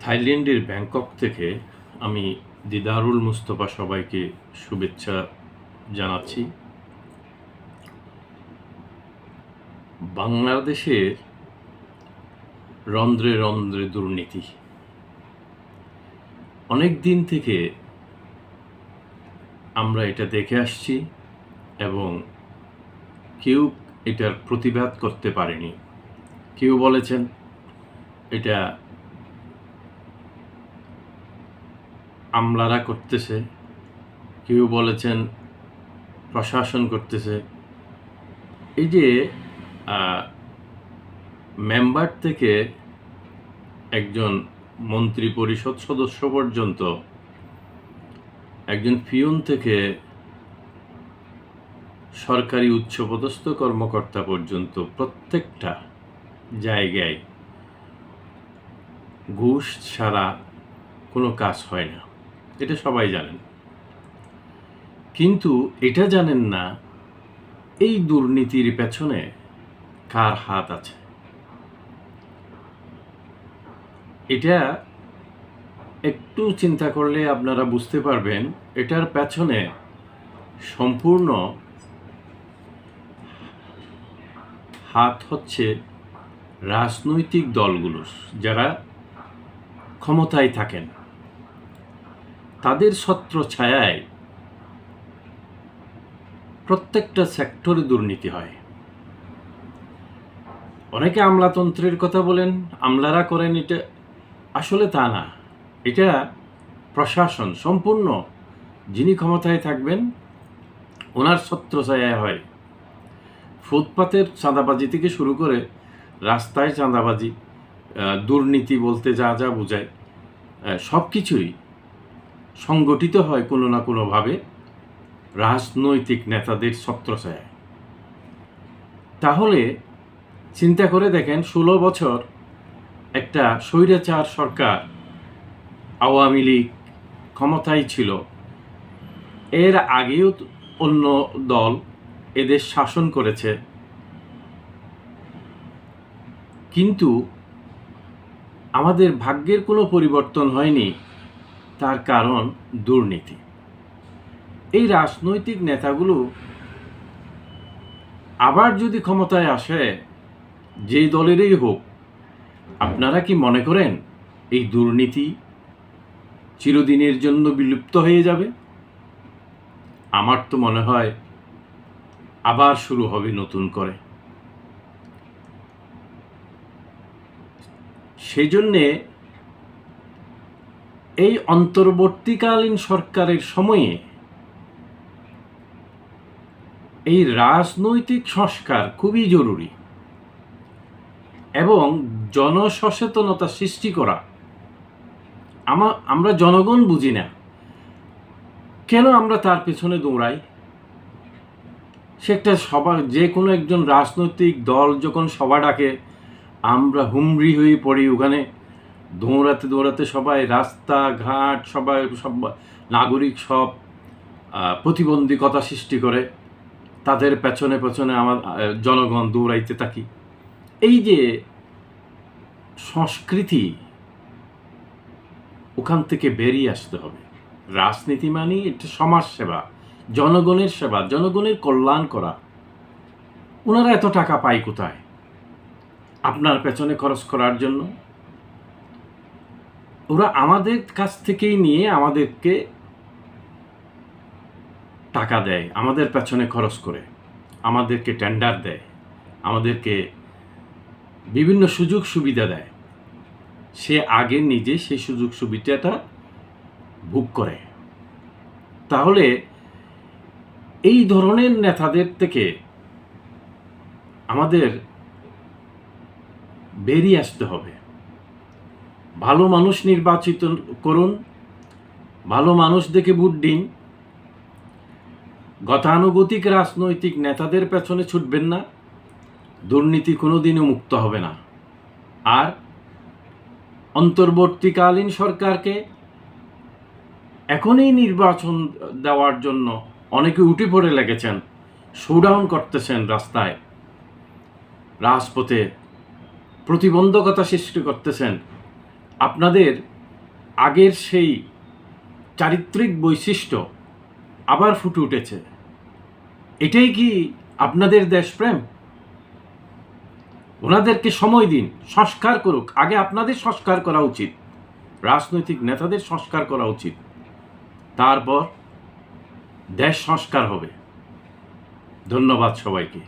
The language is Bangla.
থাইল্যান্ডের ব্যাংকক থেকে আমি দিদারুল মুস্তফা সবাইকে শুভেচ্ছা জানাচ্ছি। বাংলাদেশের রন্ধ্রে রন্ধ্রে দুর্নীতি অনেক দিন থেকে আমরা এটা দেখে আসছি এবং কেউ এটার প্রতিবাদ করতে পারেনি। কেউ বলেছেন এটা আমলারা করতেছে, কেউ বলেছেন প্রশাসন করতেছে। এই যে মেম্বার থেকে একজন মন্ত্রী পরিষদ সদস্য পর্যন্ত, একজন পিয়ন থেকে সরকারি উচ্চপদস্থ কর্মকর্তা পর্যন্ত প্রত্যেকটা জায়গায় ঘুষ ছাড়া কোনো কাজ হয় না, এটা সবাই জানেন। কিন্তু এটা জানেন না এই দুর্নীতির পেছনে কার হাত আছে। এটা একটু চিন্তা করলে আপনারা বুঝতে পারবেন এটার পেছনে সম্পূর্ণ হাত হচ্ছে রাজনৈতিক দলগুলোর, যারা ক্ষমতায় থাকেন তাদের ছত্রছায়ায় প্রত্যেকটা সেক্টরে দুর্নীতি হয়। অনেকে আমলাতন্ত্রের কথা বলেন, আমলারা করেন, এটা আসলে তা না। এটা প্রশাসন, সম্পূর্ণ যিনি ক্ষমতায় থাকবেন ওনার ছত্রছায়ায় হয়। ফুটপাতের চাঁদাবাজি থেকে শুরু করে রাস্তায় চাঁদাবাজি, দুর্নীতি বলতে যা যা বোঝায় সব কিছুই সংগঠিত হয় কোনো না কোনোভাবে রাজনৈতিক নেতাদের ছত্রছায়ায়। তাহলে চিন্তা করে দেখেন, 16 বছর একটা স্বৈরাচার সরকার আওয়ামী লীগ ক্ষমতায় ছিল, এর আগেও অন্য দল এদেশ শাসন করেছে, কিন্তু আমাদের ভাগ্যের কোনো পরিবর্তন হয়নি। তার কারণ দুর্নীতি। এই রাজনৈতিক নেতাগুলো আবার যদি ক্ষমতায় আসে, যেই দলেরই হোক, আপনারা কি মনে করেন এই দুর্নীতি চিরদিনের জন্য বিলুপ্ত হয়ে যাবে? আমার তো মনে হয় আবার শুরু হবে নতুন করে। সেই জন্যে এই অন্তর্বর্তীকালীন সরকারের সময়ে এই রাজনৈতিক সংস্কার খুবই জরুরি এবং জনসচেতনতা সৃষ্টি করা। আমরা জনগণ বুঝি না কেন আমরা তার পেছনে দৌড়াই। সে একটা সভা, যে কোনো একজন রাজনৈতিক দল যখন সভা ডাকে আমরা হুমড়ি হয়ে পড়ি, ওখানে দৌড়াতে দৌড়াতে সবাই রাস্তাঘাট, সবাই সব নাগরিক সব প্রতিবন্ধকতা সৃষ্টি করে, তাদের পেছনে পেছনে আমার জনগণ দৌড়াইতে থাকি। এই যে সংস্কৃতি, ওখান থেকে বেরিয়ে আসতে হবে। রাজনীতি মানে এটা সমাজ সেবা, জনগণের সেবা, জনগণের কল্যাণ করা। ওনারা এত টাকা পায় কোথায় আপনার পেছনে খরচ করার জন্য? ওরা আমাদের কাছ থেকেই নিয়ে আমাদেরকে টাকা দেয়, আমাদের পেছনে খরচ করে, আমাদেরকে টেন্ডার দেয়, আমাদেরকে বিভিন্ন সুযোগ সুবিধা দেয়। সে আগে নিজে সেই সুযোগ সুবিধাটা ভোগ করে। তাহলে এই ধরনের নেতাদের থেকে আমাদের বেরিয়ে আসতে হবে। ভালো মানুষ নির্বাচিত করুন, ভালো মানুষ দেখে ভোট দিন। গতানুগতিক রাজনৈতিক নেতাদের পেছনে ছুটবেন না, দুর্নীতি কোনোদিনও মুক্ত হবে না। আর অন্তর্বর্তীকালীন সরকারকে এখনই নির্বাচন দেওয়ার জন্য অনেকে উঠে পড়ে লেগেছেন, শোডাউন করতেছেন, রাস্তায় রাজপথে প্রতিবন্ধকতা সৃষ্টি করতেছেন। আপনাদের আগের সেই চারিত্রিক বৈশিষ্ট্য আবার ফুটে উঠেছে। এটাই কি আপনাদের দেশপ্রেম? ওনাদেরকে সময় দিন, সংস্কার করুক। আগে আপনাদের সংস্কার করা উচিত, রাজনৈতিক নেতাদের সংস্কার করা উচিত, তারপর দেশ সংস্কার হবে। ধন্যবাদ সবাইকে।